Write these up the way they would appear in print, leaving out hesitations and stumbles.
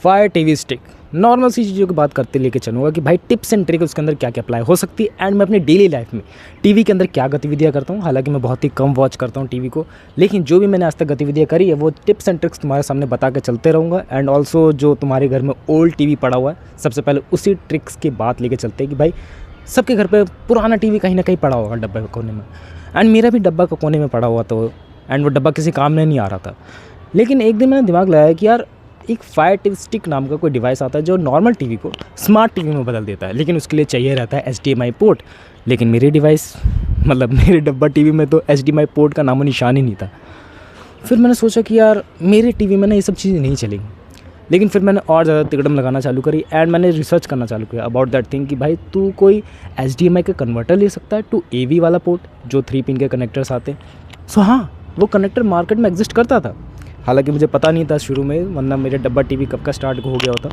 Fire TV stick, normal सी चीज़ों की बात करते लेके चलूँगा कि भाई टिप्स एंड ट्रिक उसके अंदर क्या क्या अप्लाई हो सकती है, एंड मैं अपनी डेली लाइफ में टीवी के अंदर क्या गतिविधियाँ करता हूँ। हालांकि मैं बहुत ही कम वॉच करता हूँ टीवी को, लेकिन जो भी मैंने आज तक गतिविधियाँ करी है वो टिप्स एंड ट्रिक्स तुम्हारे सामने बता के चलते रहूँगा। एंड ऑल्सो जो तुम्हारे घर में ओल्ड टीवी पड़ा हुआ है, सबसे पहले उसी ट्रिक्स की बात लेके चलते हैं कि भाई सबके घर पर पुराना टीवी कहीं ना कहीं पड़ा होगा डब्बे के कोने में, एंड मेरा भी डब्बा के कोने में पड़ा हुआ था, एंड वो डब्बा किसी काम में नहीं आ रहा था। लेकिन एक दिन मैंने दिमाग लगाया कि यार एक फायर टिप स्टिक नाम का कोई डिवाइस आता है जो नॉर्मल टीवी को स्मार्ट टीवी में बदल देता है, लेकिन उसके लिए चाहिए रहता है HDMI पोर्ट। लेकिन मेरे डिवाइस मतलब मेरे डब्बा टीवी में तो HDMI पोर्ट का नामो निशान ही नहीं था। फिर मैंने सोचा कि यार मेरे टीवी में ना ये सब चीज़ें नहीं चलेंगी, लेकिन फिर मैंने और ज़्यादा तिकड़म लगाना चालू करी, एंड मैंने रिसर्च करना चालू किया अबाउट दैट थिंग कि भाई तू कोई HDMI का कन्वर्टर ले सकता है टू AV वाला पोर्ट जो 3 पिन के कनेक्टर्स आते हैं। सो हाँ, वो कनेक्टर मार्केट में एग्जिस्ट करता था, हालांकि मुझे पता नहीं था शुरू में, वरना मेरे डब्बा टीवी कब का स्टार्ट हो गया होता।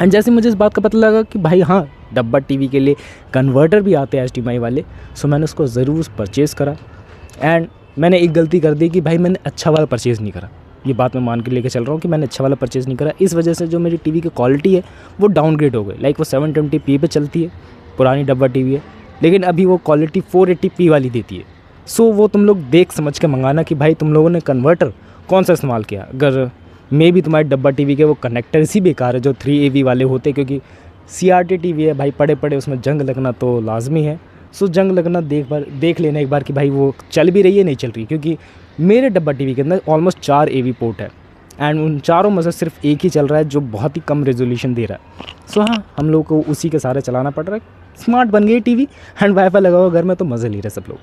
एंड जैसे मुझे इस बात का पता लगा कि भाई हाँ डब्बा टीवी के लिए कन्वर्टर भी आते हैं HDMI वाले, सो मैंने उसको ज़रूर परचेज़ करा। एंड मैंने एक गलती कर दी कि भाई मैंने अच्छा वाला परचेज़ नहीं करा। ये बात मैं मान के लेके चल रहा हूँ कि मैंने अच्छा वाला परचेज़ नहीं करा। इस वजह से जो मेरी टीवी की क्वालिटी है वो डाउनग्रेड हो गई। लाइक वो 720p पे चलती है, पुरानी डब्बा टीवी है, लेकिन अभी वो क्वालिटी 480p वाली देती है। सो वो तुम लोग देख समझ के मंगाना कि भाई तुम लोगों ने कन्वर्टर कौन सा इस्तेमाल किया। अगर मे भी तुम्हारे डब्बा टीवी के वो कनेक्टर ही बेकार है जो 3AV वाले होते, क्योंकि CRT टीवी है भाई, पड़े पड़े उसमें जंग लगना तो लाजमी है। सो जंग लगना देख लेना एक बार कि भाई वो चल भी रही है नहीं चल रही, क्योंकि मेरे डब्बा टीवी के अंदर ऑलमोस्ट 4 AV पोर्ट है, एंड उन चारों में से सिर्फ एक ही चल रहा है जो बहुत ही कम रेजोल्यूशन दे रहा है। सो हाँ, हम लोग को उसी के सारे चलाना पड़ रहा है। स्मार्ट बन गई टीवी, एंड वाईफाई लगा हुआ घर में, तो मज़े ले रहे सब लोग।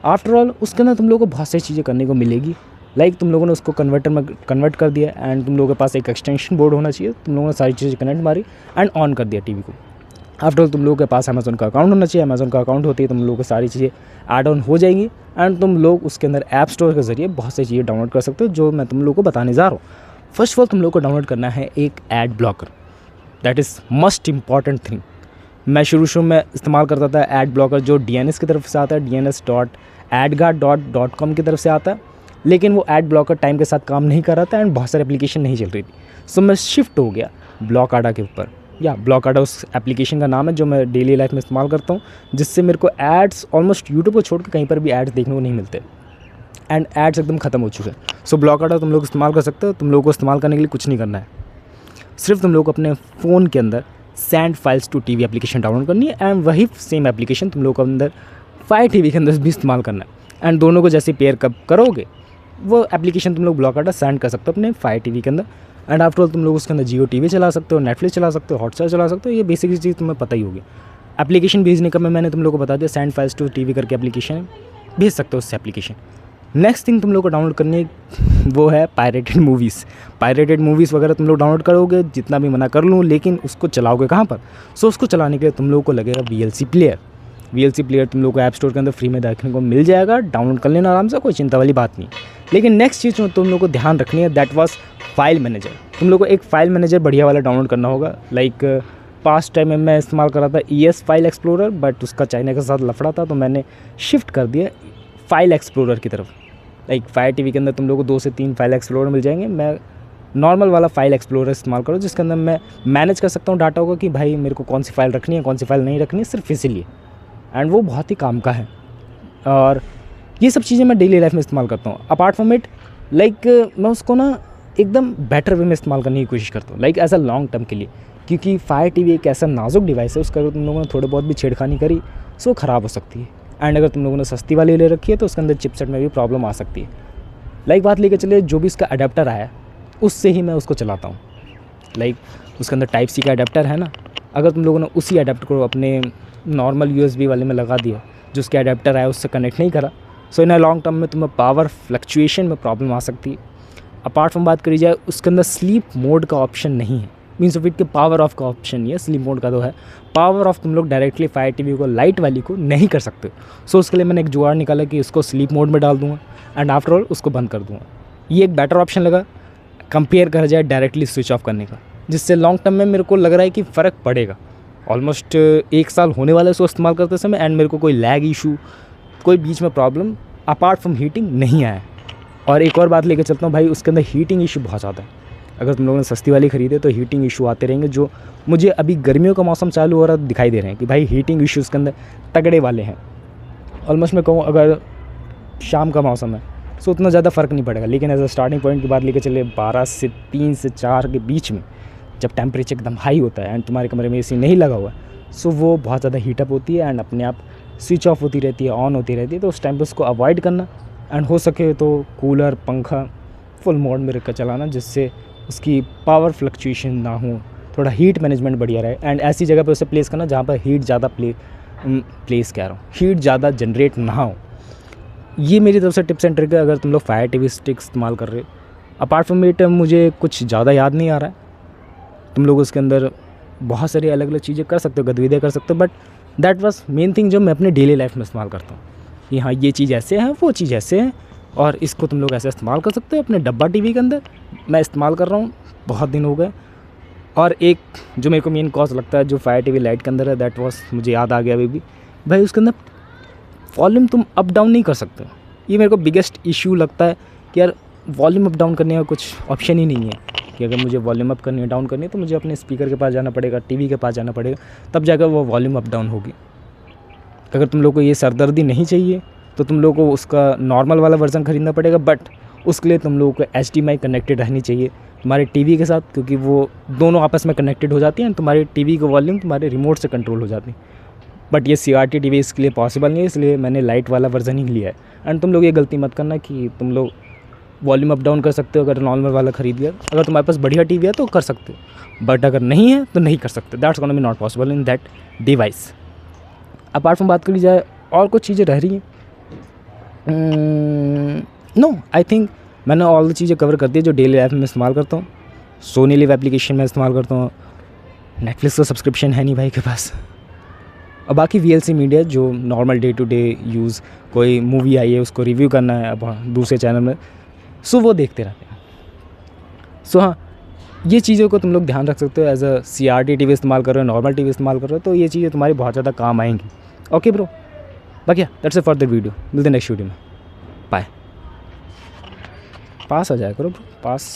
आफ्टर ऑल उसके अंदर तुम लोगों को बहुत सारी चीज़ें करने को मिलेगी। लाइक तुम लोगों ने उसको कन्वर्टर में कन्वर्ट कर दिया, एंड तुम लोगों के पास एक एक्सटेंशन बोर्ड होना चाहिए। तुम लोगों ने सारी चीज़ें कनेक्ट मारी एंड ऑन कर दिया टीवी को। आफ्टर ऑल तुम लोगों के पास अमेज़न का अकाउंट होना चाहिए। अमेज़न का अकाउंट होती है तुम लोगों को सारी चीज़ें ऐड ऑन हो जाएंगी, एंड तुम लोग उसके अंदर ऐप स्टोर के ज़रिए बहुत सारी चीज़ें डाउनलोड कर सकते हो, जो मैं तुम लोगों को बताने जा रहा हूँ। फर्स्ट ऑफ ऑल तुम लोग को डाउनलोड करना है एक ad blocker, that is must important thing. मैं शुरू में इस्तेमाल करता था एड ब्लॉकर जो DNS की तरफ से आता है, dns.adguard.com की तरफ से आता है, लेकिन वो एड ब्लॉकर टाइम के साथ काम नहीं कर रहा था एंड बहुत सारी एप्लीकेशन नहीं चल रही थी। सो मैं शिफ्ट हो गया ब्लॉकाडा के ऊपर, या ब्लॉकाडा उस एप्लीकेशन का नाम है जो मैं डेली लाइफ में इस्तेमाल करता हूँ, जिससे मेरे को एड्स ऑलमोस्ट यूट्यूब को छोड़ के कहीं पर भी एड्स देखने को नहीं मिलते, एंड एड्स एकदम ख़त्म हो चुके हैं। सो ब्लॉकाडा तुम लोग इस्तेमाल कर सकते हो। तुम लोगों को इस्तेमाल करने के लिए कुछ नहीं करना है, सिर्फ तुम लोग को अपने फ़ोन के अंदर send files to TV application download करनी है, एंड वही सेम एप्लीकेशन तुम लोग को अंदर फायर टीवी के अंदर भी इस्तेमाल करना है। एंड दोनों को जैसे पेयर कब करोगे वो एप्लीकेशन तुम लोग ब्लॉकाडा सेंड कर सकते हो अपने फायर टीवी के अंदर, एंड आफ्टर ऑल तुम लोग उसके अंदर जियो टीवी चला सकते हो, नेटफ्लिक्स चला सकते हो, हॉटस्टार चला सकते हो। ये बेसिक चीज़ तुम्हें पता ही होगी। एप्लीकेशन भेजने का मैंने तुम लोग को बता दिया, सेंड फाइल्स टू टीवी करके एप्लीकेशन है, भेज सकते हो उससे एप्लीकेशन। नेक्स्ट थिंग तुम लोग को डाउनलोड करनी वो है पायरेटेड मूवीज़। पायरेटेड मूवीज़ वगैरह तुम लोग डाउनलोड करोगे, जितना भी मना कर लूँ, लेकिन उसको चलाओगे कहाँ पर? सो उसको चलाने के लिए तुम लोग को लगेगा VLC प्लेयर। VLC प्लेयर तुम लोग को ऐप स्टोर के अंदर फ्री में देखने को मिल जाएगा, डाउनलोड कर लेना आराम से, कोई चिंता वाली बात नहीं। लेकिन नेक्स्ट चीज़ तुम लोग को ध्यान रखनी है, दैट वाज फाइल मैनेजर। तुम लोग को एक फाइल मैनेजर बढ़िया वाला डाउनलोड करना होगा। लाइक पास्ट टाइम में मैं इस्तेमाल कर रहा था ES फाइल एक्सप्लोरर, बट उसका चाइना के साथ लफड़ा था, तो मैंने शिफ्ट कर दिया फाइल एक्सप्लोरर की तरफ। लाइक फायर टीवी के अंदर तुम लोग को 2 से 3 फाइल एक्सप्लोरर मिल जाएंगे। मैं नॉर्मल वाला फाइल एक्सप्लोरर इस्तेमाल करो, जिसके अंदर मैं मैनेज कर सकता हूँ डाटा होगा कि भाई मेरे को कौन सी फाइल रखनी है, कौन सी फाइल नहीं रखनी है, सिर्फ इसीलिए। एंड वो बहुत ही काम का है, और ये सब चीज़ें मैं डेली लाइफ में इस्तेमाल करता हूँ। अपार्ट फ्रॉम इट, लाइक मैं उसको ना एकदम बेटर वे में इस्तेमाल करने की कोशिश करता हूँ, like as a long term के लिए, क्योंकि फायर टीवी एक ऐसा नाजुक डिवाइस है, उसका अगर तुम लोगों ने थोड़े बहुत भी छेड़खानी करी सो ख़राब हो सकती है। एंड अगर तुम लोगों ने सस्ती वाली ले रखी है तो उसके अंदर चिपसेट में भी प्रॉब्लम आ सकती है। लाइक बात लेकर चलिए, जो भी इसका अडेप्टर आया उससे ही मैं उसको चलाता हूँ। लाइक उसके अंदर टाइप C का अडेप्टर है ना, अगर तुम लोगों ने उसी अडेप्टर को अपने नॉर्मल USB वाले में लगा दिया, जो उसके अडेप्टर आया उससे कनेक्ट नहीं करा, सो इन लॉन्ग टर्म में तुम्हें पावर फ्लक्चुएशन में प्रॉब्लम आ सकती है। अपार्ट फ्रॉम बात करी जाए, उसके अंदर स्लीप मोड का ऑप्शन नहीं है, मीन्स ऑफ इट के पावर ऑफ का ऑप्शन नहीं है, स्लीप मोड का तो है। पावर ऑफ तुम लोग डायरेक्टली फायर टीवी को लाइट वाली को नहीं कर सकते। सो उसके लिए मैंने एक जुगाड़ निकाला कि इसको स्लीप मोड में डाल दूँगा, एंड आफ्टर ऑल उसको बंद कर दूँगा। ये एक बेटर ऑप्शन लगा कंपेयर करा जाए डायरेक्टली स्विच ऑफ करने का, जिससे लॉन्ग टर्म में मेरे को लग रहा है कि फ़र्क पड़ेगा। ऑलमोस्ट 1 साल होने वाला है इसको इस्तेमाल करते समय, एंड मेरे को कोई लैग इशू, कोई बीच में प्रॉब्लम अपार्ट फ्रॉम हीटिंग नहीं आया। और एक और बात लेकर चलता हूँ भाई, उसके अंदर हीटिंग इशू बहुत ज़्यादा है। अगर तुम लोगों ने सस्ती वाली ख़रीदे तो हीटिंग इशू आते रहेंगे, जो मुझे अभी गर्मियों का मौसम चालू हो रहा दिखाई दे रहे हैं कि भाई हीटिंग इशू उसके अंदर तगड़े वाले हैं। ऑलमोस्ट मैं कहूँ अगर शाम का मौसम है सो उतना ज़्यादा फ़र्क नहीं पड़ेगा, लेकिन एज अ स्टार्टिंग पॉइंट की बात लेके चले 12 से 3 से 4 के बीच में जब टेम्परेचर एकदम हाई होता है एंड तुम्हारे कमरे में एसी नहीं लगा हुआ है सो वो बहुत ज़्यादा हीटअप होती है एंड अपने आप स्विच ऑफ होती रहती है, ऑन होती रहती है। तो उस टाइम पर उसको अवॉइड करना एंड हो सके तो कूलर पंखा फुल मोड में रख कर चलाना, जिससे उसकी पावर फ्लक्चुएशन ना हो, थोड़ा हीट मैनेजमेंट बढ़िया रहे। एंड ऐसी जगह पे उसे प्लेस करना जहाँ पर हीट ज़्यादा हीट ज़्यादा जनरेट ना हो। ये मेरी तरफ से टिप्स एंड ट्रिक है अगर तुम लोग फायर टीवी स्टिक इस्तेमाल कर रहे हो। अपार्ट फ्रॉम इट मुझे कुछ ज़्यादा याद नहीं आ रहा है। तुम लोग उसके अंदर बहुत सारी अलग अलग चीज़ें कर सकते हो, गतिविधियाँ कर सकते हो, but that was main thing जो मैं अपने डेली लाइफ में इस्तेमाल करता हूँ कि हाँ ये चीज़ ऐसे है, वो चीज़ ऐसे है और इसको तुम लोग ऐसे इस्तेमाल कर सकते हो। अपने डब्बा टीवी के अंदर मैं इस्तेमाल कर रहा हूँ, बहुत दिन हो गए। और एक जो मेरे को मेन कॉज लगता है जो फायर टीवी लाइट के अंदर है, दैट वाज मुझे याद आ गया अभी भी, भाई उसके अंदर वॉल्यूम तुम अप डाउन नहीं कर सकते। ये मेरे को बिगेस्ट इशू लगता है कि यार वॉल्यूम अप डाउन करने का कुछ ऑप्शन ही नहीं है कि अगर मुझे वॉल्यूम अप करनी है डाउन करनी है तो मुझे अपने स्पीकर के पास जाना पड़ेगा, टीवी के पास जाना पड़ेगा, तब जाकर वो वॉल्यूम अप डाउन होगी। अगर तुम लोग को ये सरदर्दी नहीं चाहिए तो तुम लोग को उसका नॉर्मल वाला वर्जन ख़रीदना पड़ेगा, बट उसके लिए तुम लोगों को HDMI कनेक्टेड रहनी चाहिए तुम्हारे टीवी के साथ, क्योंकि वो दोनों आपस में कनेक्टेड हो जाती हैं। तुम्हारे टीवी की वॉल्यूम तुम्हारे रिमोट से कंट्रोल हो जाती है। बट ये CRT टीवी इसके लिए पॉसिबल नहीं है, इसलिए मैंने लाइट वाला वर्जन ही लिया है। एंड तुम लोग ये गलती मत करना कि तुम लोग वॉल्यूम अप डाउन कर सकते हो अगर नॉर्मल वाला खरीद लिया। अगर तुम्हारे पास बढ़िया टीवी है तो कर सकते हो, बट अगर नहीं है तो नहीं कर सकते। That's gonna be not possible in that device. Apart from बात करी जाए और कुछ चीज़ें रह रही हैं, नो आई थिंक मैंने ऑल द चीज़ें कवर कर दी जो डेली लाइफ में इस्तेमाल करता हूँ। सोनी लिव एप्लीकेशन में इस्तेमाल करता हूँ, नेटफ्लिक्स का सब्सक्रिप्शन है नहीं भाई के पास, और बाकी VLC मीडिया जो normal day to day use, कोई मूवी आई है उसको रिव्यू करना है अब दूसरे चैनल में, सो वो देखते रहते हैं। सो हाँ, ये चीज़ों को तुम लोग ध्यान रख सकते हो। एज अ CRT टीवी इस्तेमाल कर रहे हो, नॉर्मल टीवी इस्तेमाल कर रहे हो, तो ये चीज़ें तुम्हारी बहुत ज़्यादा काम आएंगी। ओके ब्रो, बाकी that's it for the video. मिलते हैं नेक्स्ट वीडियो में, बाय। पास आ जाया करो ब्रो, पास।